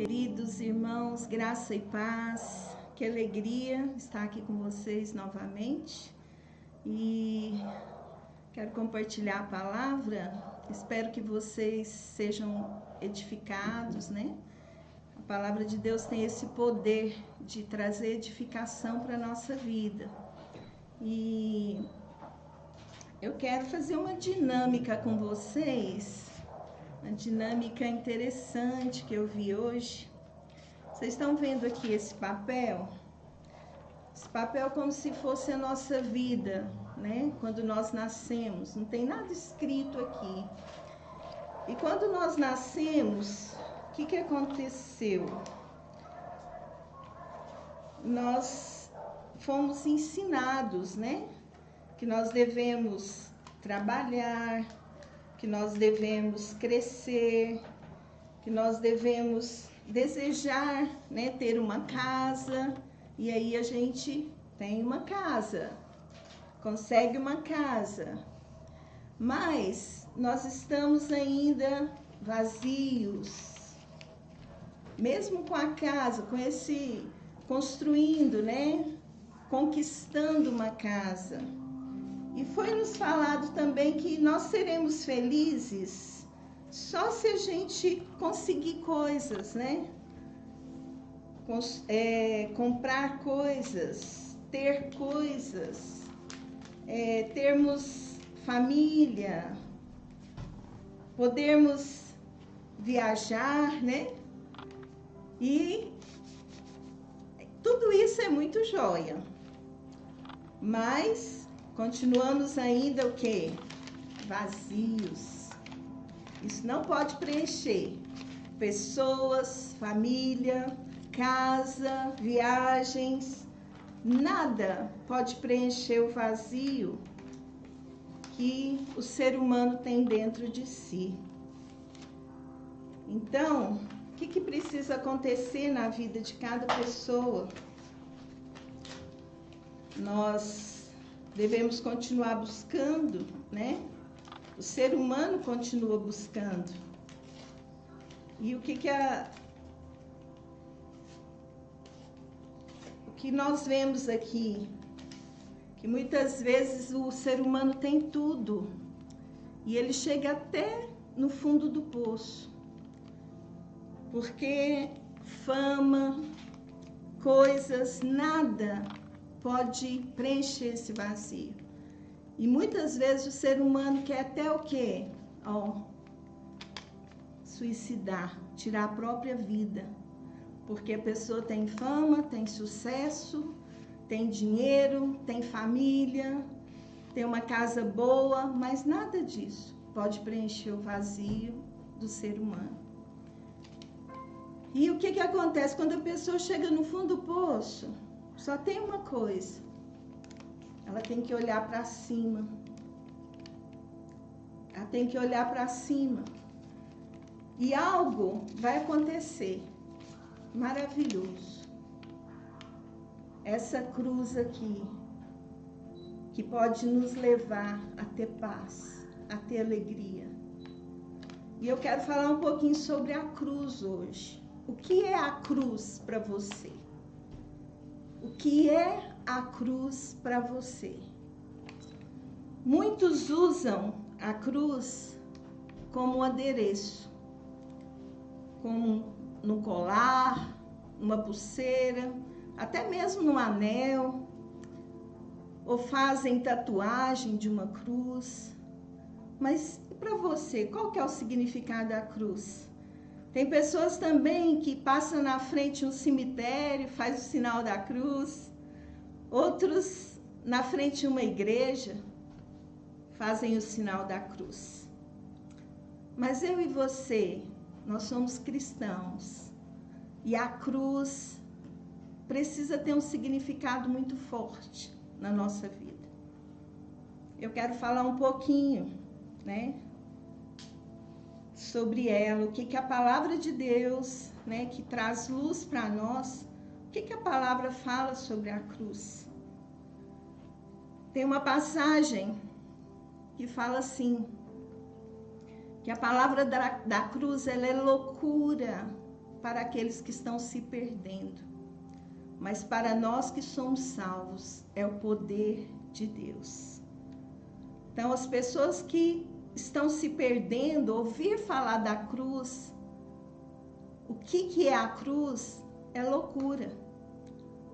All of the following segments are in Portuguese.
Queridos irmãos, graça e paz, que alegria estar aqui com vocês novamente e quero compartilhar a palavra. Espero que vocês sejam edificados, né? A palavra de Deus tem esse poder de trazer edificação para a nossa vida. E eu quero fazer uma dinâmica com vocês, uma dinâmica interessante que eu vi hoje. Vocês estão vendo aqui esse papel? Esse papel é como se fosse a nossa vida, né? Quando nós nascemos, não tem nada escrito aqui. E quando nós nascemos, o que aconteceu? Nós fomos ensinados, né? Que nós devemos trabalhar, que nós devemos crescer, que nós devemos desejar, né, ter uma casa, e aí a gente tem uma casa, consegue uma casa, mas nós estamos ainda vazios, mesmo com a casa, com esse, construindo, né, conquistando uma casa. E foi nos falado também que nós seremos felizes só se a gente conseguir coisas, né? Comprar coisas, ter coisas, termos família, podermos viajar, né? E tudo isso é muito joia, mas continuamos ainda o quê? Vazios. Isso não pode preencher. Pessoas, família, casa, viagens, nada pode preencher o vazio que o ser humano tem dentro de si. Então, o que precisa acontecer na vida de cada pessoa? Nós devemos continuar buscando, né? O ser humano continua buscando. E o que nós vemos aqui? Que muitas vezes o ser humano tem tudo e ele chega até no fundo do poço. Porque fama, coisas, nada pode preencher esse vazio. E muitas vezes o ser humano quer até o quê? Suicidar, tirar a própria vida. Porque a pessoa tem fama, tem sucesso, tem dinheiro, tem família, tem uma casa boa, mas nada disso pode preencher o vazio do ser humano. E o que acontece quando a pessoa chega no fundo do poço? Só tem uma coisa. Ela tem que olhar para cima. Ela tem que olhar para cima. E algo vai acontecer maravilhoso. Essa cruz aqui, que pode nos levar a ter paz, a ter alegria. E eu quero falar um pouquinho sobre a cruz hoje. O que é a cruz para você? O que é a cruz para você? Muitos usam a cruz como um adereço, como no colar, numa pulseira, até mesmo no anel, ou fazem tatuagem de uma cruz. Mas e para você, qual que é o significado da cruz? Tem pessoas também que passam na frente de um cemitério, faz o sinal da cruz. Outros, na frente de uma igreja, fazem o sinal da cruz. Mas eu e você, nós somos cristãos. E a cruz precisa ter um significado muito forte na nossa vida. Eu quero falar um pouquinho, né? Sobre ela, o que a palavra de Deus, né, que traz luz para nós, o que a palavra fala sobre a cruz. Tem uma passagem que fala assim, que a palavra da cruz, ela é loucura para aqueles que estão se perdendo. Mas para nós que somos salvos, é o poder de Deus. Então, as pessoas que estão se perdendo, ouvir falar da cruz, o que é a cruz? É loucura.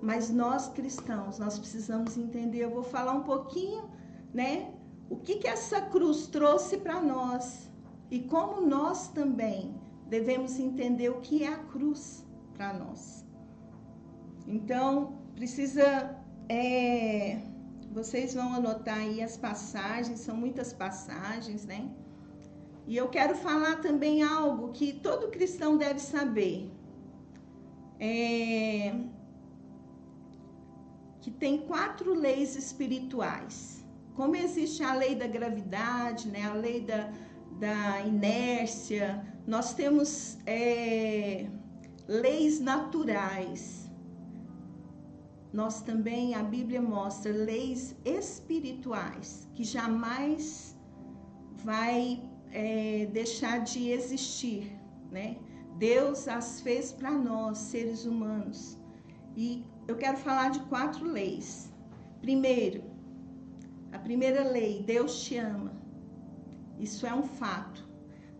Mas nós cristãos, nós precisamos entender. Eu vou falar um pouquinho, né? O que essa cruz trouxe para nós e como nós também devemos entender o que é a cruz para nós. Então, vocês vão anotar aí as passagens, são muitas passagens, né? E eu quero falar também algo que todo cristão deve saber. Que tem 4 leis espirituais. Como existe a lei da gravidade, né? A lei da inércia, nós temos leis naturais. Nós também, a Bíblia mostra leis espirituais, que jamais vai deixar de existir, né? Deus as fez para nós, seres humanos. E eu quero falar de 4 leis. Primeiro, a primeira lei, Deus te ama. Isso é um fato.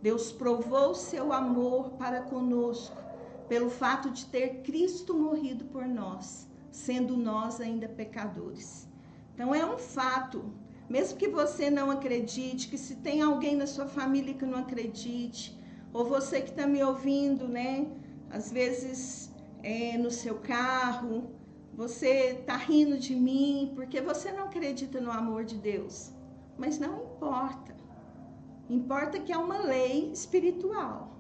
Deus provou seu amor para conosco pelo fato de ter Cristo morrido por nós, sendo nós ainda pecadores. Então é um fato. Mesmo que você não acredite, que se tem alguém na sua família que não acredite, ou você que está me ouvindo, né? Às vezes no seu carro, você está rindo de mim porque você não acredita no amor de Deus. Mas não importa. Importa que é uma lei espiritual.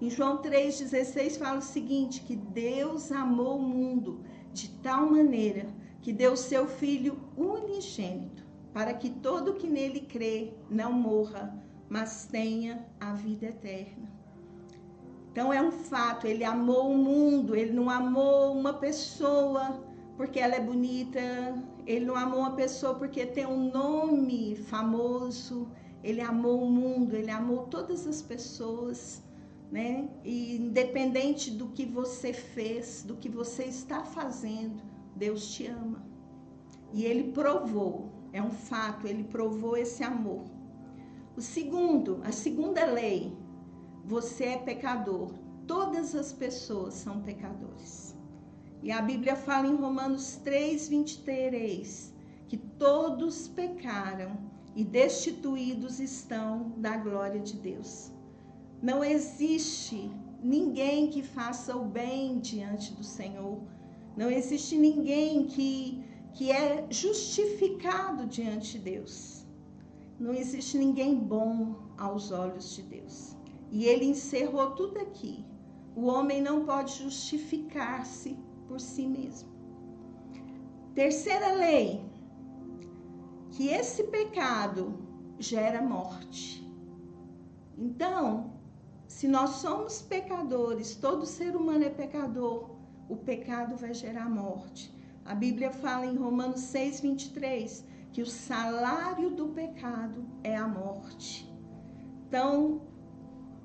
Em João 3,16 fala o seguinte, que Deus amou o mundo de tal maneira que deu seu Filho unigênito, para que todo que nele crê não morra, mas tenha a vida eterna. Então é um fato, ele amou o mundo, ele não amou uma pessoa porque ela é bonita, ele não amou uma pessoa porque tem um nome famoso, ele amou o mundo, ele amou todas as pessoas, né? E independente do que você fez, do que você está fazendo, Deus te ama. E ele provou, é um fato, ele provou esse amor. A segunda lei, você é pecador. Todas as pessoas são pecadores. E a Bíblia fala em Romanos 3:23, que todos pecaram e destituídos estão da glória de Deus. Não existe ninguém que faça o bem diante do Senhor. Não existe ninguém que é justificado diante de Deus. Não existe ninguém bom aos olhos de Deus. E ele encerrou tudo aqui. O homem não pode justificar-se por si mesmo. Terceira lei, que esse pecado gera morte. Então, se nós somos pecadores, todo ser humano é pecador, o pecado vai gerar morte. A Bíblia fala em Romanos 6:23 que o salário do pecado é a morte. Então,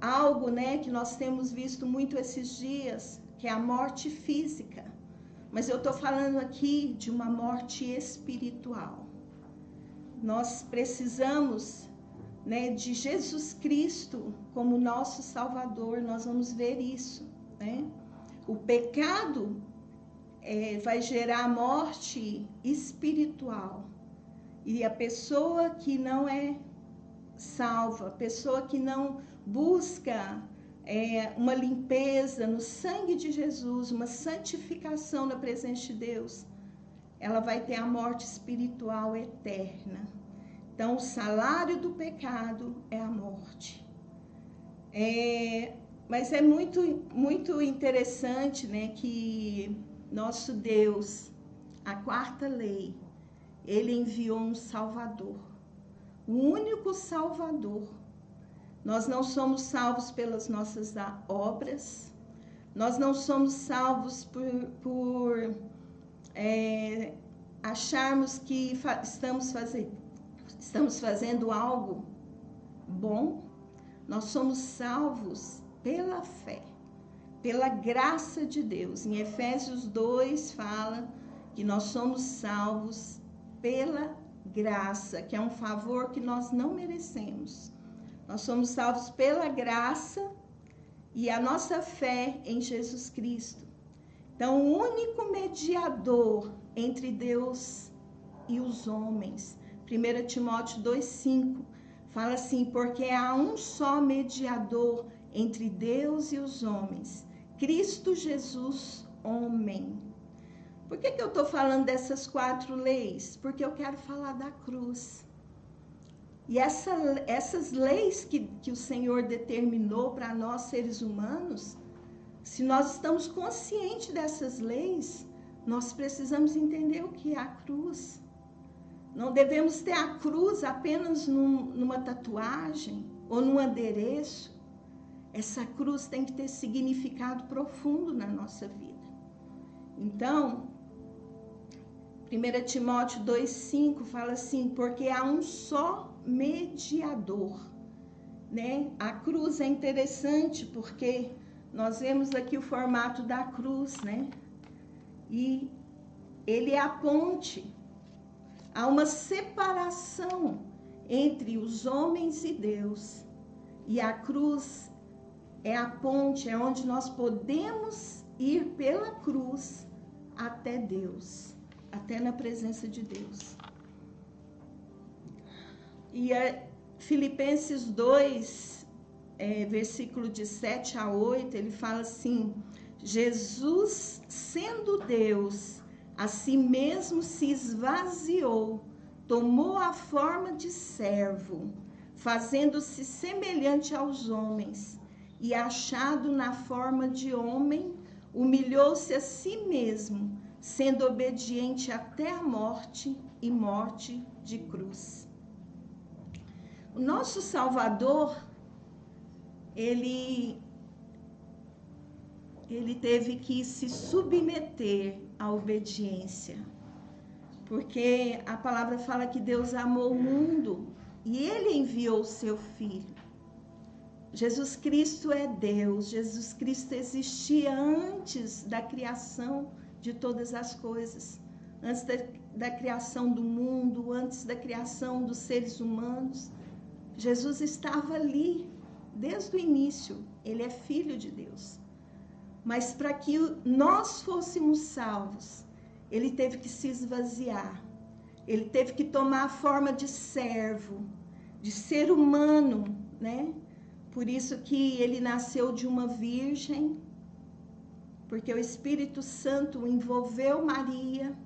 algo, né, que nós temos visto muito esses dias, que é a morte física. Mas eu estou falando aqui de uma morte espiritual. Nós precisamos, né, de Jesus Cristo como nosso Salvador. Nós vamos ver isso, né? O pecado vai gerar morte espiritual. E a pessoa que não é salva, a pessoa que não busca uma limpeza no sangue de Jesus, uma santificação na presença de Deus, ela vai ter a morte espiritual eterna. Então, o salário do pecado é a morte. Mas é muito, muito interessante, né, que nosso Deus, a 4ª lei, ele enviou um Salvador, o único Salvador. Nós não somos salvos pelas nossas obras, nós não somos salvos por acharmos que estamos fazendo algo bom. Nós somos salvos pela fé. pela graça de Deus. Em Efésios 2 fala que nós somos salvos pela graça, que é um favor que nós não merecemos. Nós somos salvos pela graça e a nossa fé em Jesus Cristo. Então, o único mediador entre Deus e os homens. 1 Timóteo 2,5 fala assim: porque há um só mediador entre Deus e os homens, Cristo Jesus, homem. Por que eu estou falando dessas 4 leis? Porque eu quero falar da cruz. E essas leis que o Senhor determinou para nós, seres humanos, se nós estamos conscientes dessas leis, nós precisamos entender o que é a cruz. Não devemos ter a cruz apenas numa tatuagem ou num adereço. Essa cruz tem que ter significado profundo na nossa vida. Então, 1 Timóteo 2,5 fala assim: porque há um só mediador, né? A cruz é interessante porque nós vemos aqui o formato da cruz, né? E ele é a ponte. Há uma separação entre os homens e Deus. E a cruz é a ponte, é onde nós podemos ir pela cruz até Deus, até na presença de Deus. E Filipenses 2, versículo de 7 a 8, ele fala assim: Jesus, sendo Deus, a si mesmo se esvaziou, tomou a forma de servo, fazendo-se semelhante aos homens, e achado na forma de homem, humilhou-se a si mesmo, sendo obediente até a morte e morte de cruz. O nosso Salvador, ele teve que se submeter à obediência, porque a palavra fala que Deus amou o mundo e ele enviou o seu Filho. Jesus Cristo é Deus, Jesus Cristo existia antes da criação de todas as coisas, antes da criação do mundo, antes da criação dos seres humanos. Jesus estava ali desde o início, ele é Filho de Deus. Mas para que nós fôssemos salvos, ele teve que se esvaziar, ele teve que tomar a forma de servo, de ser humano, né? Por isso que ele nasceu de uma virgem, porque o Espírito Santo envolveu Maria,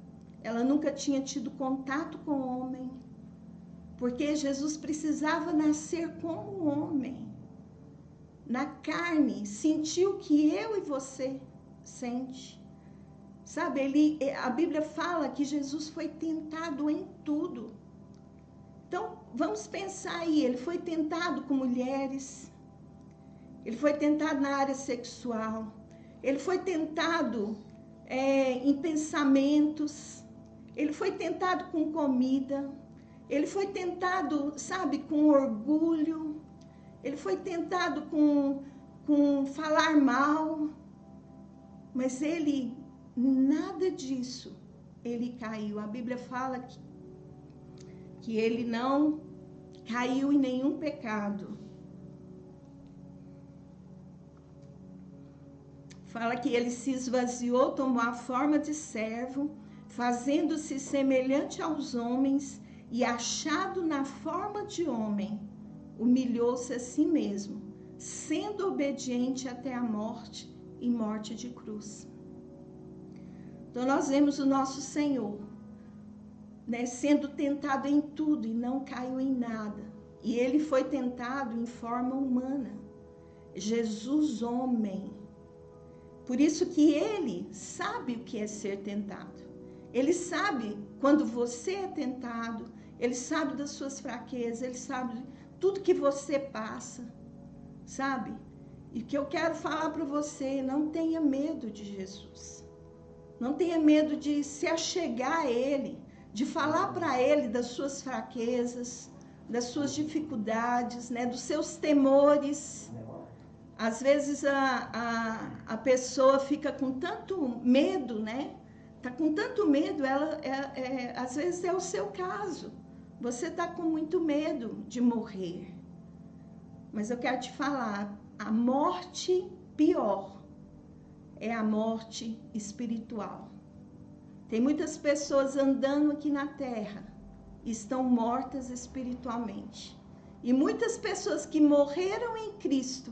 ela nunca tinha tido contato com o homem, porque Jesus precisava nascer como homem, na carne, sentir o que eu e você sente. Sabe, a Bíblia fala que Jesus foi tentado em tudo. Então, vamos pensar aí, ele foi tentado com mulheres, ele foi tentado na área sexual, ele foi tentado em pensamentos, ele foi tentado com comida, ele foi tentado, sabe, com orgulho, ele foi tentado com falar mal, mas ele, nada disso, ele caiu. A Bíblia fala que ele não caiu em nenhum pecado. Fala que ele se esvaziou, tomou a forma de servo, fazendo-se semelhante aos homens e achado na forma de homem, humilhou-se a si mesmo, sendo obediente até a morte e morte de cruz. Então nós vemos o nosso Senhor, né, sendo tentado em tudo e não caiu em nada. E ele foi tentado em forma humana. Jesus, homem. Por isso que ele sabe o que é ser tentado. Ele sabe quando você é tentado, ele sabe das suas fraquezas, ele sabe de tudo que você passa, sabe? E o que eu quero falar para você, não tenha medo de Jesus. Não tenha medo de se achegar a ele, de falar para ele das suas fraquezas, das suas dificuldades, né, dos seus temores. às vezes a pessoa fica com tanto medo, né? Tá com tanto medo, às vezes é o seu caso. Você tá com muito medo de morrer. Mas eu quero te falar, a morte pior é a morte espiritual. Tem muitas pessoas andando aqui na terra, estão mortas espiritualmente. E muitas pessoas que morreram em Cristo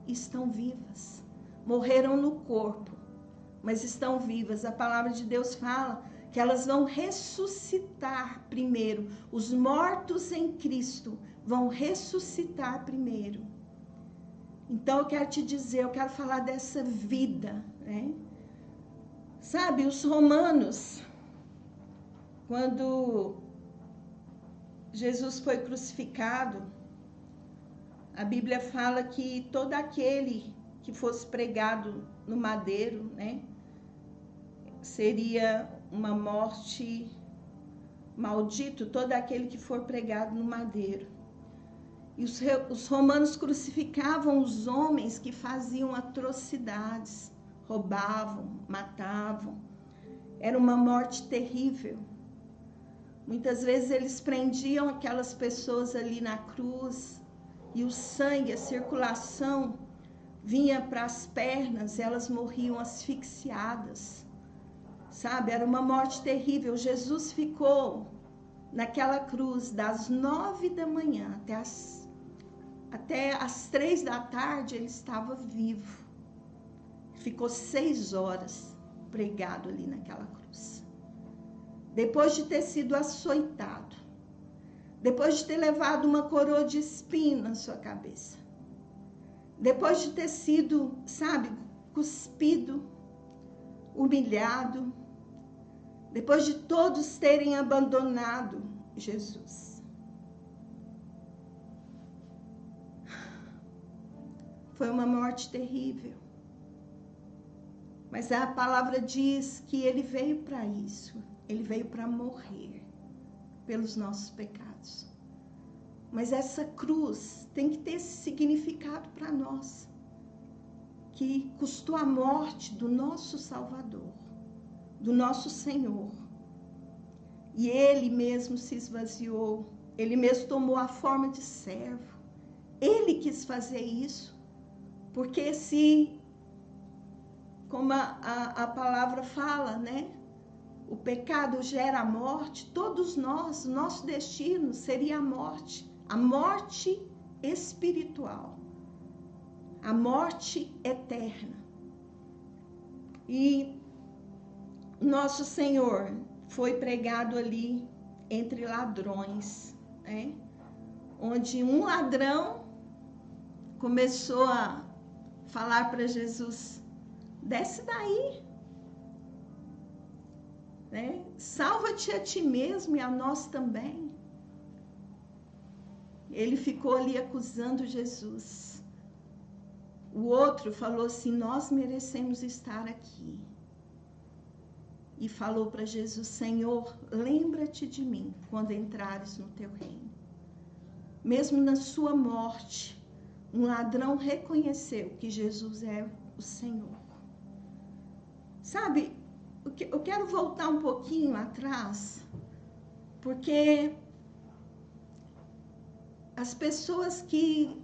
estão vivas. Morreram no corpo, mas estão vivas. A palavra de Deus fala que elas vão ressuscitar primeiro. Os mortos em Cristo vão ressuscitar primeiro. Então eu quero te dizer, eu quero falar dessa vida, né? Sabe, os romanos, quando Jesus foi crucificado, a Bíblia fala que todo aquele que fosse pregado no madeiro, né, seria uma morte, maldito todo aquele que for pregado no madeiro. E os romanos crucificavam os homens que faziam atrocidades, roubavam, matavam. Era uma morte terrível. Muitas vezes eles prendiam aquelas pessoas ali na cruz e o sangue, a circulação vinha para as pernas, elas morriam asfixiadas. Sabe, era uma morte terrível. Jesus ficou naquela cruz das 9 da manhã até as 3 da tarde, ele estava vivo. Ficou 6 horas pregado ali naquela cruz. Depois de ter sido açoitado, depois de ter levado uma coroa de espinho na sua cabeça, depois de ter sido, sabe, cuspido, humilhado, depois de todos terem abandonado Jesus. Foi uma morte terrível. Mas a palavra diz que ele veio para isso. Ele veio para morrer pelos nossos pecados. Mas essa cruz tem que ter esse significado para nós, que custou a morte do nosso Salvador, do nosso Senhor. E ele mesmo se esvaziou, ele mesmo tomou a forma de servo. Ele quis fazer isso, porque como a palavra fala, né? O pecado gera a morte, todos nós, o nosso destino seria a morte espiritual, a morte eterna. E nosso Senhor foi pregado ali entre ladrões, né? Onde um ladrão começou a falar para Jesus: desce daí, né? Salva-te a ti mesmo e a nós também. Ele ficou ali acusando Jesus. O outro falou assim: nós merecemos estar aqui. E falou para Jesus: Senhor, lembra-te de mim quando entrares no teu reino. Mesmo na sua morte, um ladrão reconheceu que Jesus é o Senhor. Sabe, eu quero voltar um pouquinho atrás, porque as pessoas que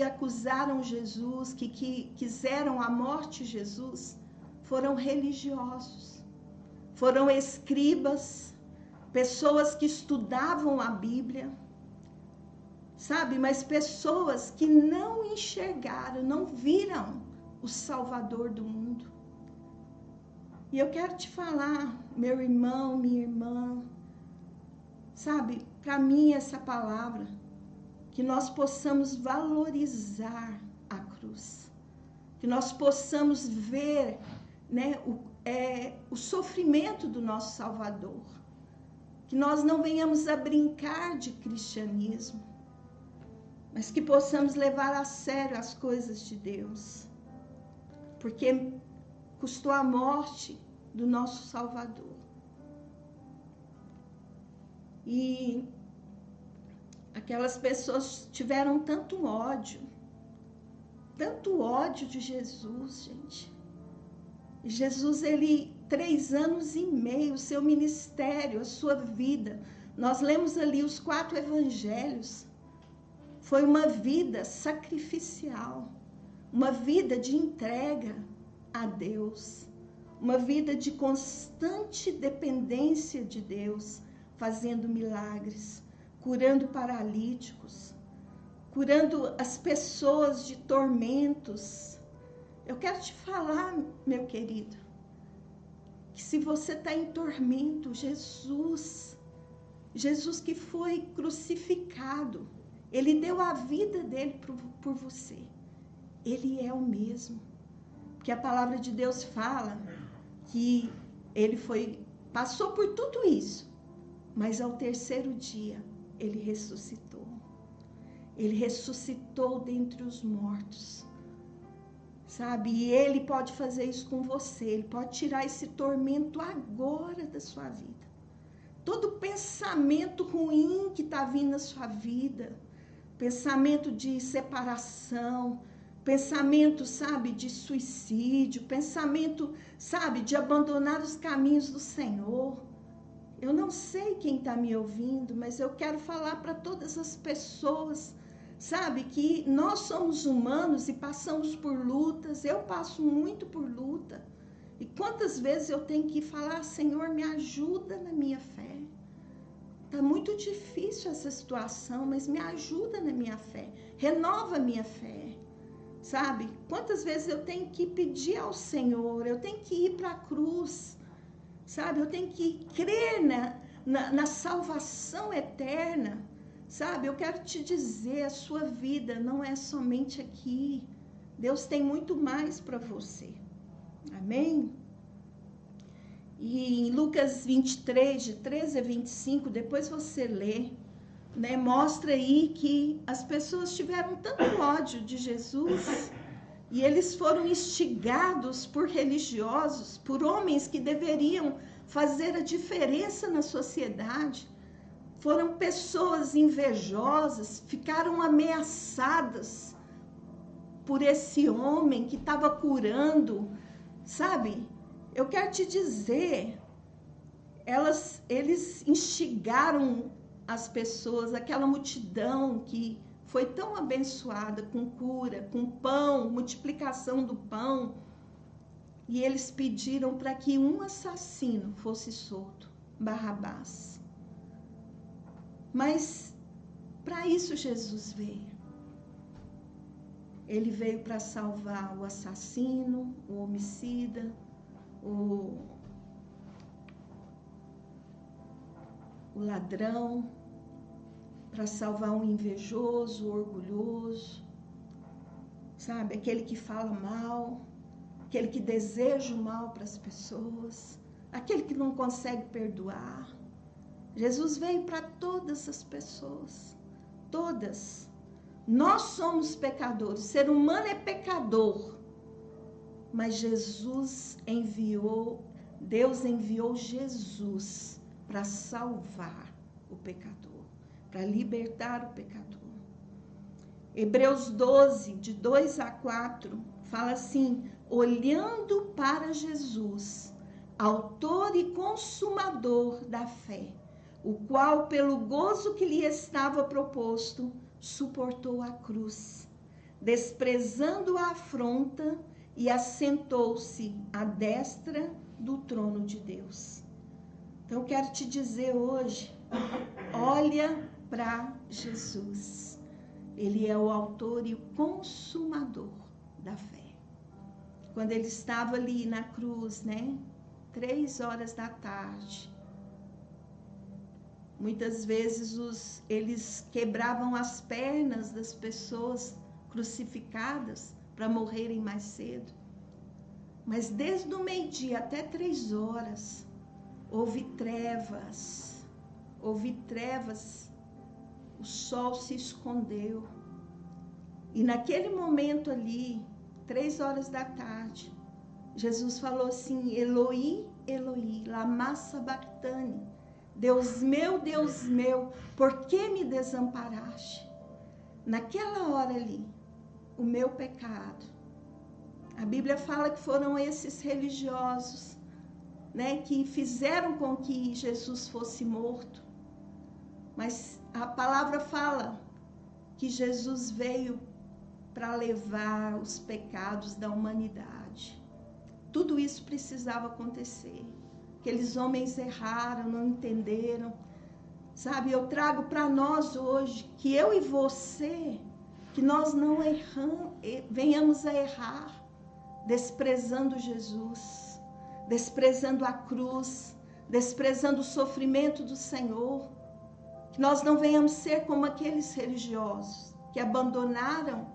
acusaram Jesus, que quiseram a morte de Jesus, foram religiosos, foram escribas, pessoas que estudavam a Bíblia, sabe? Mas pessoas que não enxergaram, não viram o Salvador do mundo. E eu quero te falar, meu irmão, minha irmã, sabe? Para mim essa palavra, que nós possamos valorizar a cruz, que nós possamos ver, né, o sofrimento do nosso Salvador, que nós não venhamos a brincar de cristianismo, mas que possamos levar a sério as coisas de Deus, porque custou a morte do nosso Salvador. E aquelas pessoas tiveram tanto ódio, tanto ódio de Jesus, gente. Jesus, ele, 3 anos e meio, seu ministério, a sua vida. Nós lemos ali os 4 evangelhos. Foi uma vida sacrificial, uma vida de entrega a Deus, uma vida de constante dependência de Deus, fazendo milagres, curando paralíticos, curando as pessoas de tormentos. Eu quero te falar, meu querido, que se você está em tormento, Jesus que foi crucificado, ele deu a vida dele por você. Ele é o mesmo. Porque a palavra de Deus fala que ele passou por tudo isso, mas ao 3º dia ele ressuscitou. Ele ressuscitou dentre os mortos. Sabe? E ele pode fazer isso com você. Ele pode tirar esse tormento agora da sua vida. Todo pensamento ruim que está vindo na sua vida, pensamento de separação, pensamento, sabe, de suicídio, pensamento, sabe, de abandonar os caminhos do Senhor. Eu não sei quem está me ouvindo, mas eu quero falar para todas as pessoas, sabe, que nós somos humanos e passamos por lutas. Eu passo muito por luta. E quantas vezes eu tenho que falar, Senhor, me ajuda na minha fé. Está muito difícil essa situação, mas me ajuda na minha fé. Renova a minha fé. Sabe? Quantas vezes eu tenho que pedir ao Senhor, eu tenho que ir para a cruz. Sabe? Eu tenho que crer na salvação eterna. Sabe? Eu quero te dizer, a sua vida não é somente aqui. Deus tem muito mais para você. Amém? E em Lucas 23, de 13 a 25, depois você lê, né, mostra aí que as pessoas tiveram tanto ódio de Jesus e eles foram instigados por religiosos, por homens que deveriam fazer a diferença na sociedade. Foram pessoas invejosas, ficaram ameaçadas por esse homem que estava curando, sabe? Eu quero te dizer, eles instigaram as pessoas, aquela multidão que foi tão abençoada com cura, com pão, multiplicação do pão, e eles pediram para que um assassino fosse solto, Barrabás. Mas para isso Jesus veio. Ele veio para salvar o assassino, o homicida, o ladrão, para salvar um invejoso, o orgulhoso, sabe? Aquele que fala mal, aquele que deseja o mal para as pessoas, aquele que não consegue perdoar. Jesus veio para todas as pessoas, todas. Nós somos pecadores, o ser humano é pecador, mas Deus enviou Jesus para salvar o pecador, para libertar o pecador. Hebreus 12, de 2 a 4, fala assim: olhando para Jesus, autor e consumador da fé, o qual, pelo gozo que lhe estava proposto, suportou a cruz, desprezando a afronta, e assentou-se à destra do trono de Deus. Então, eu quero te dizer hoje, olha para Jesus. Ele é o autor e o consumador da fé. Quando ele estava ali na cruz, né? 3 horas da tarde. Muitas vezes eles quebravam as pernas das pessoas crucificadas para morrerem mais cedo. Mas desde o meio-dia até 3 horas, houve trevas, o sol se escondeu. E naquele momento ali, 3 horas da tarde, Jesus falou assim: Eloi, Eloi, lama sabachthani. Deus meu, por que me desamparaste? Naquela hora ali, o meu pecado. A Bíblia fala que foram esses religiosos, né, que fizeram com que Jesus fosse morto. Mas a palavra fala que Jesus veio para levar os pecados da humanidade. Tudo isso precisava acontecer. Aqueles homens erraram, não entenderam. Sabe, eu trago para nós hoje que eu e você, que nós não venhamos a errar, desprezando Jesus, desprezando a cruz, desprezando o sofrimento do Senhor. Que nós não venhamos ser como aqueles religiosos que abandonaram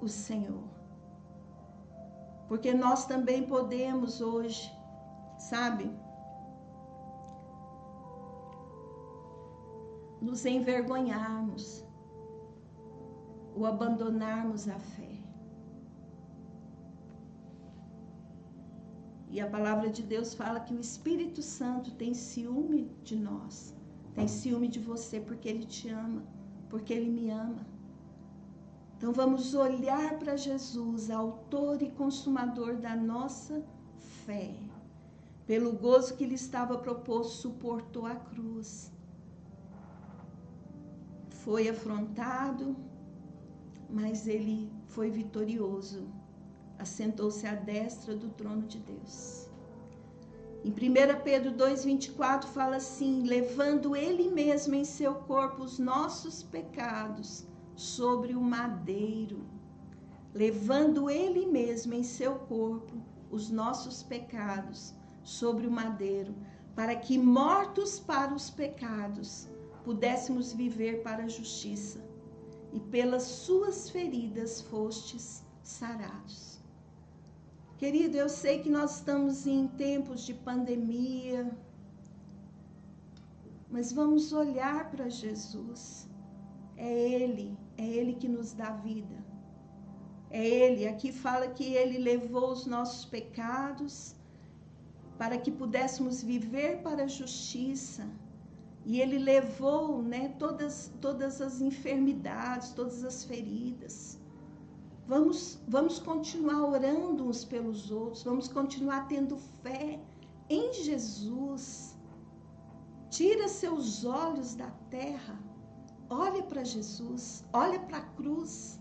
o Senhor. Porque nós também podemos hoje, sabe, nos envergonharmos ou abandonarmos a fé. E a palavra de Deus fala que o Espírito Santo tem ciúme de nós, tem ciúme de você porque Ele te ama, porque Ele me ama. Então vamos olhar para Jesus, autor e consumador da nossa fé. Pelo gozo que lhe estava proposto, suportou a cruz. Foi afrontado, mas ele foi vitorioso. Assentou-se à destra do trono de Deus. Em 1 Pedro 2,24 fala assim: levando ele mesmo em seu corpo os nossos pecados sobre o madeiro. Levando ele mesmo em seu corpo os nossos pecados sobre o madeiro, para que, mortos para os pecados, pudéssemos viver para a justiça, e pelas suas feridas fostes sarados. Querido, eu sei que nós estamos em tempos de pandemia, mas vamos olhar para Jesus. É Ele que nos dá vida. É Ele, aqui fala que Ele levou os nossos pecados para que pudéssemos viver para a justiça. E Ele levou, né, todas as enfermidades, todas as feridas. Vamos continuar orando uns pelos outros, vamos continuar tendo fé em Jesus. Tira seus olhos da terra, olha para Jesus, olha para a cruz.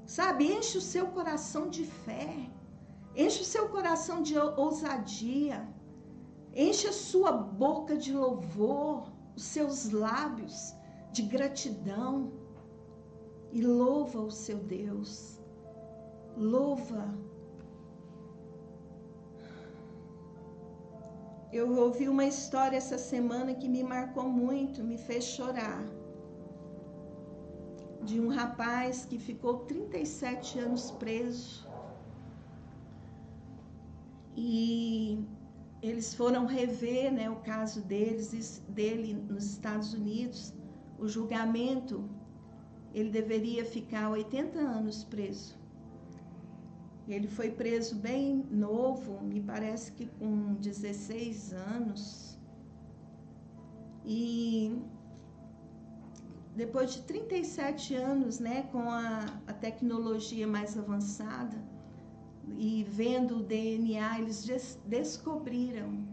Sabe, enche o seu coração de fé, enche o seu coração de ousadia, enche a sua boca de louvor, os seus lábios de gratidão e louva o seu Deus. Louva. Eu ouvi uma história essa semana que me marcou muito, me fez chorar. De um rapaz que ficou 37 anos preso. E eles foram rever, né, o caso dele nos Estados Unidos. O julgamento, ele deveria ficar 80 anos preso. Ele foi preso bem novo, me parece que com 16 anos. E depois de 37 anos, né, com a tecnologia mais avançada, e vendo o DNA, eles descobriram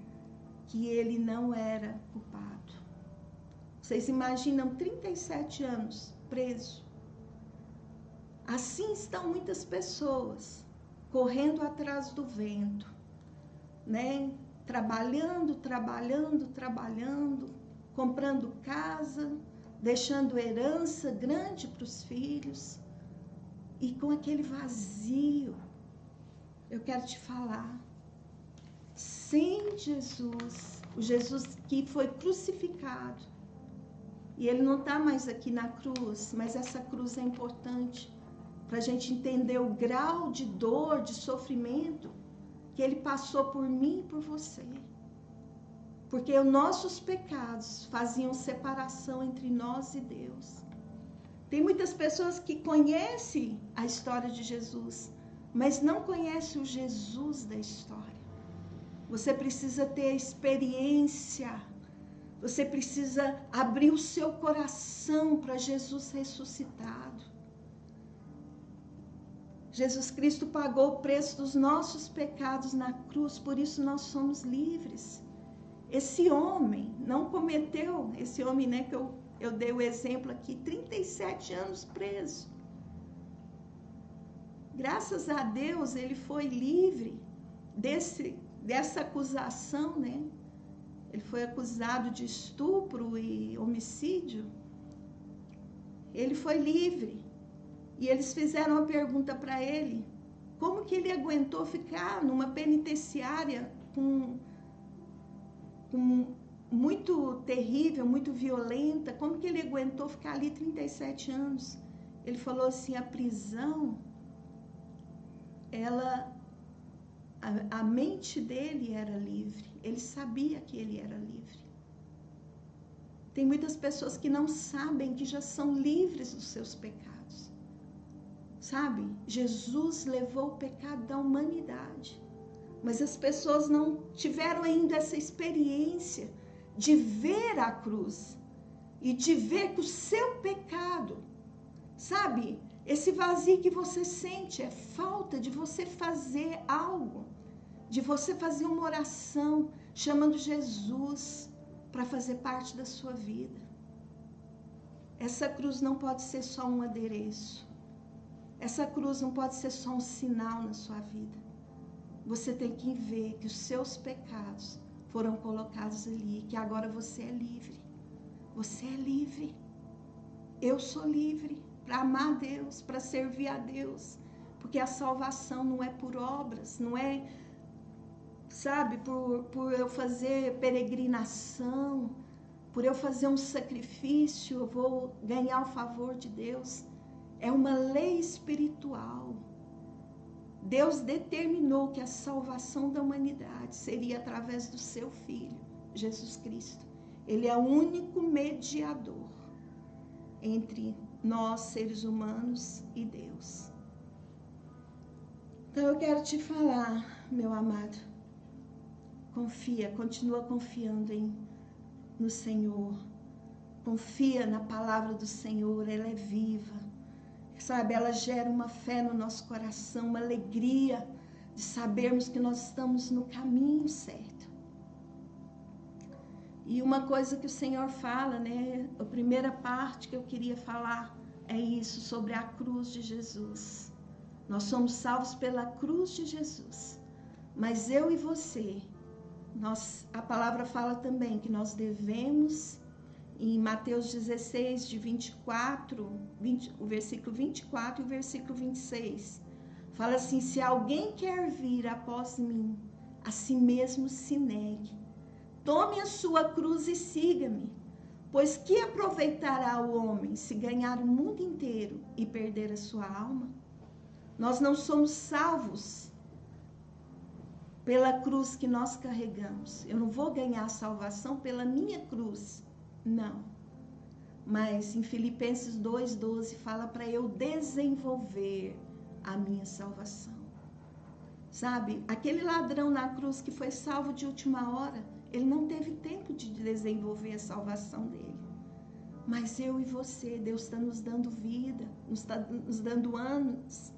que ele não era culpado. Vocês imaginam 37 anos preso? Assim estão muitas pessoas, correndo atrás do vento, né? Trabalhando, comprando casa, deixando herança grande para os filhos, e com aquele vazio. Eu quero te falar, sem Jesus, o Jesus que foi crucificado, e ele não está mais aqui na cruz, mas essa cruz é importante para a gente entender o grau de dor, de sofrimento que ele passou por mim e por você. Porque os nossos pecados faziam separação entre nós e Deus. Tem muitas pessoas que conhecem a história de Jesus, mas não conhecem o Jesus da história. Você precisa ter a experiência. Você precisa abrir o seu coração para Jesus ressuscitado. Jesus Cristo pagou o preço dos nossos pecados na cruz, por isso nós somos livres. Esse homem não cometeu, esse homem, né, que eu dei o exemplo aqui, 37 anos preso. Graças a Deus ele foi livre dessa acusação, né? Ele foi acusado de estupro e homicídio. Ele foi livre. E eles fizeram uma pergunta para ele, como que ele aguentou ficar numa penitenciária muito terrível, muito violenta, como que ele aguentou ficar ali 37 anos? Ele falou assim, a prisão, a mente dele era livre, ele sabia que ele era livre. Tem muitas pessoas que não sabem que já são livres dos seus pecados. Sabe, Jesus levou o pecado da humanidade, mas as pessoas não tiveram ainda essa experiência de ver a cruz e de ver que o seu pecado, sabe, esse vazio que você sente é falta de você fazer algo, de você fazer uma oração chamando Jesus para fazer parte da sua vida. Essa cruz não pode ser só um adereço. Essa cruz não pode ser só um sinal na sua vida. Você tem que ver que os seus pecados foram colocados ali, que agora você é livre. Você é livre. Eu sou livre para amar a Deus, para servir a Deus. Porque a salvação não é por obras, não é, sabe, por eu fazer peregrinação, por eu fazer um sacrifício, eu vou ganhar o favor de Deus. É uma lei espiritual. Deus determinou que a salvação da humanidade seria através do seu Filho, Jesus Cristo. Ele é o único mediador entre nós, seres humanos, e Deus. Então eu quero te falar, meu amado, confia, continua confiando no Senhor. Confia na palavra do Senhor, ela é viva. Sabe, ela gera uma fé no nosso coração, uma alegria de sabermos que nós estamos no caminho certo. E uma coisa que o Senhor fala, né? A primeira parte que eu queria falar é isso, sobre a cruz de Jesus. Nós somos salvos pela cruz de Jesus. Mas eu e você, a palavra fala também que nós devemos... Em Mateus 16, de 24, o versículo 24 e o versículo 26, fala assim, se alguém quer vir após mim, a si mesmo se negue. Tome a sua cruz e siga-me, pois que aproveitará o homem se ganhar o mundo inteiro e perder a sua alma? Nós não somos salvos pela cruz que nós carregamos. Eu não vou ganhar a salvação pela minha cruz. Não, mas em Filipenses 2:12 fala para eu desenvolver a minha salvação. Sabe, aquele ladrão na cruz que foi salvo de última hora, ele não teve tempo de desenvolver a salvação dele. Mas eu e você, Deus está nos dando vida, está nos dando anos,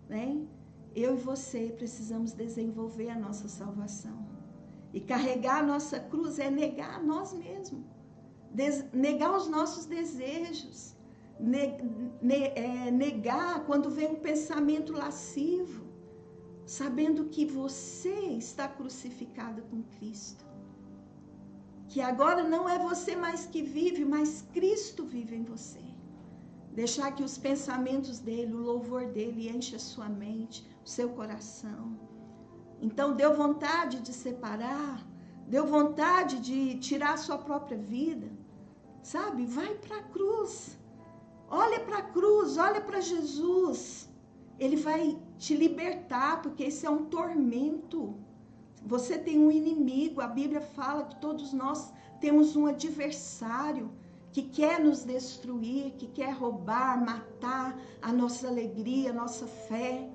né? Eu e você precisamos desenvolver a nossa salvação. E carregar a nossa cruz é negar a nós mesmos. Negar os nossos desejos, negar quando vem um pensamento lascivo, sabendo que você está crucificado com Cristo, que agora não é você mais que vive, mas Cristo vive em você. Deixar que os pensamentos dele, o louvor dele enche a sua mente, o seu coração. Então deu vontade de separar, deu vontade de tirar a sua própria vida. Sabe, vai para a cruz, olha para a cruz, olha para Jesus, ele vai te libertar, porque esse é um tormento. Você tem um inimigo, a Bíblia fala que todos nós temos um adversário que quer nos destruir, que quer roubar, matar a nossa alegria, a nossa fé.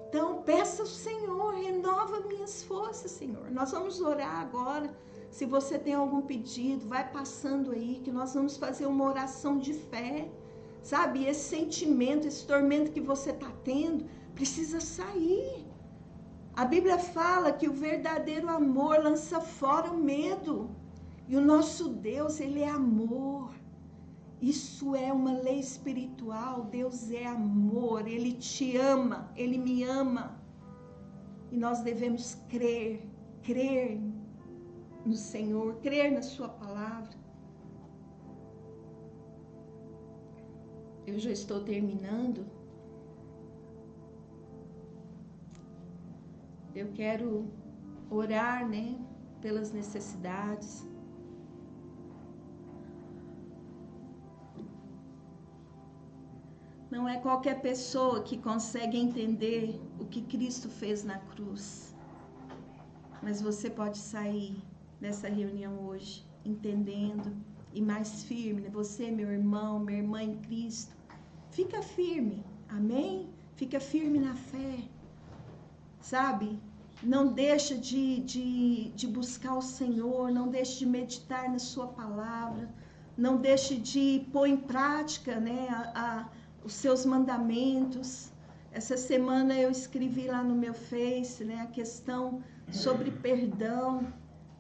Então peça ao Senhor, renova minhas forças, Senhor. Nós vamos orar agora. Se você tem algum pedido, vai passando aí, que nós vamos fazer uma oração de fé. Sabe, esse sentimento, esse tormento que você está tendo, precisa sair. A Bíblia fala que o verdadeiro amor lança fora o medo. E o nosso Deus, Ele é amor. Isso é uma lei espiritual. Deus é amor. Ele te ama. Ele me ama. E nós devemos crer no Senhor, crer na sua palavra. Eu já estou terminando. Eu quero orar, né, pelas necessidades. Não é qualquer pessoa que consegue entender o que Cristo fez na cruz. Mas você pode sair dessa reunião hoje entendendo e mais firme, né? Você, meu irmão, minha irmã em Cristo, fica firme, amém? Fica firme na fé, sabe? Não deixa de buscar o Senhor, não deixe de meditar na sua palavra, não deixe de pôr em prática, né, os seus mandamentos. Essa semana eu escrevi lá no meu Face, né, a questão sobre perdão,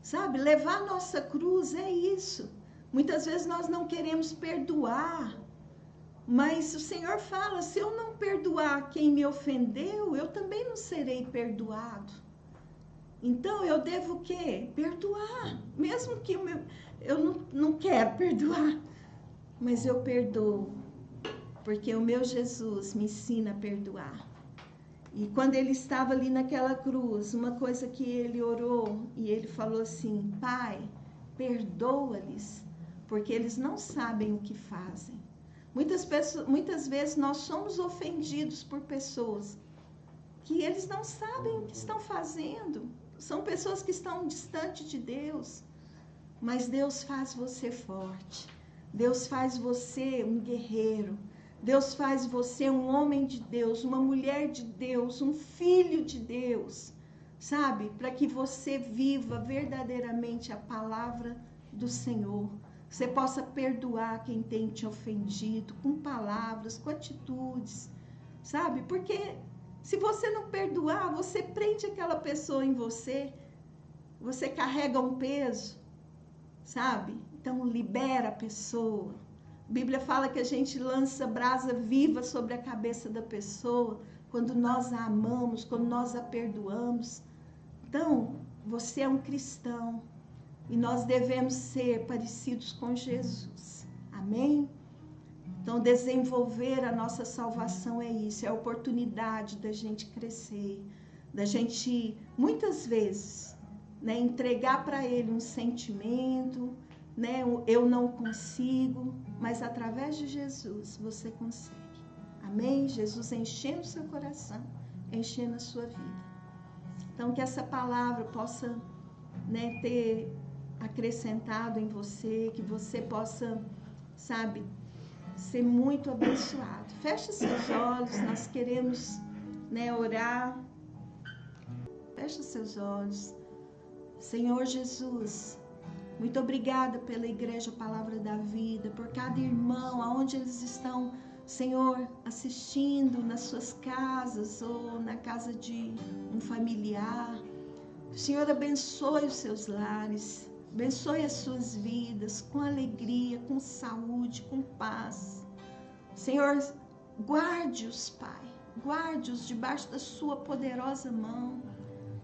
sabe? Levar a nossa cruz é isso. Muitas vezes nós não queremos perdoar, mas o Senhor fala, se eu não perdoar quem me ofendeu, eu também não serei perdoado. Então eu devo o quê? Perdoar, mesmo que eu não quero perdoar, mas eu perdoo, porque o meu Jesus me ensina a perdoar. E quando ele estava ali naquela cruz, uma coisa que ele orou, e ele falou assim, Pai, perdoa-lhes, porque eles não sabem o que fazem. Muitas vezes nós somos ofendidos por pessoas que eles não sabem o que estão fazendo. São pessoas que estão distante de Deus. Mas Deus faz você forte. Deus faz você um guerreiro. Deus faz você um homem de Deus, uma mulher de Deus, um filho de Deus. Sabe? Para que você viva verdadeiramente a palavra do Senhor. Você possa perdoar quem tem te ofendido com palavras, com atitudes. Sabe? Porque se você não perdoar, você prende aquela pessoa em você. Você carrega um peso. Sabe? Então libera a pessoa. A Bíblia fala que a gente lança brasa viva sobre a cabeça da pessoa quando nós a amamos, quando nós a perdoamos. Então, você é um cristão e nós devemos ser parecidos com Jesus. Amém? Então, desenvolver a nossa salvação é isso, é a oportunidade da gente crescer, da gente, muitas vezes, né, entregar para Ele um sentimento, né, eu não consigo, mas através de Jesus você consegue. Amém? Jesus enchendo o seu coração, enchendo a sua vida. Então, que essa palavra possa, né, ter acrescentado em você, que você possa, sabe, ser muito abençoado. Feche seus olhos, nós queremos, né, orar. Feche seus olhos. Senhor Jesus, muito obrigada pela Igreja Palavra da Vida, por cada irmão, aonde eles estão, Senhor, assistindo nas suas casas ou na casa de um familiar. Senhor, abençoe os seus lares, abençoe as suas vidas com alegria, com saúde, com paz. Senhor, guarde-os, Pai, guarde-os debaixo da sua poderosa mão.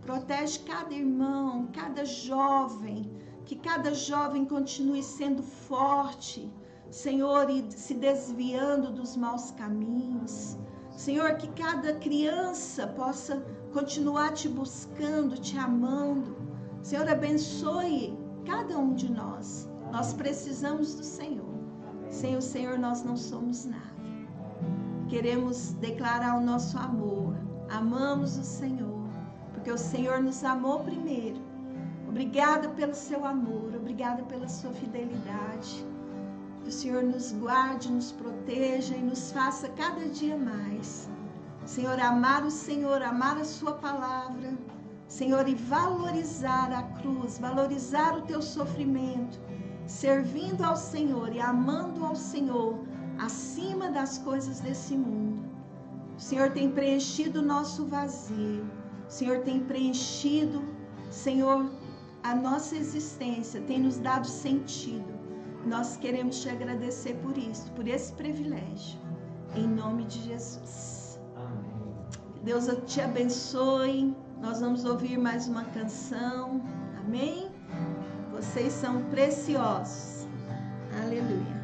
Protege cada irmão, cada jovem, que cada jovem continue sendo forte, Senhor, e se desviando dos maus caminhos. Senhor, que cada criança possa continuar te buscando, te amando. Senhor, abençoe cada um de nós. Nós precisamos do Senhor. Sem o Senhor nós não somos nada. Queremos declarar o nosso amor. Amamos o Senhor, porque o Senhor nos amou primeiro. Obrigada pelo seu amor, obrigada pela sua fidelidade. Que o Senhor nos guarde, nos proteja e nos faça cada dia mais. Senhor, amar o Senhor, amar a sua palavra. Senhor, e valorizar a cruz, valorizar o teu sofrimento, servindo ao Senhor e amando ao Senhor acima das coisas desse mundo. O Senhor tem preenchido o nosso vazio. O Senhor tem preenchido, Senhor, a nossa existência, tem nos dado sentido. Nós queremos te agradecer por isso, por esse privilégio. Em nome de Jesus. Amém. Deus te abençoe. Nós vamos ouvir mais uma canção. Amém? Vocês são preciosos. Aleluia.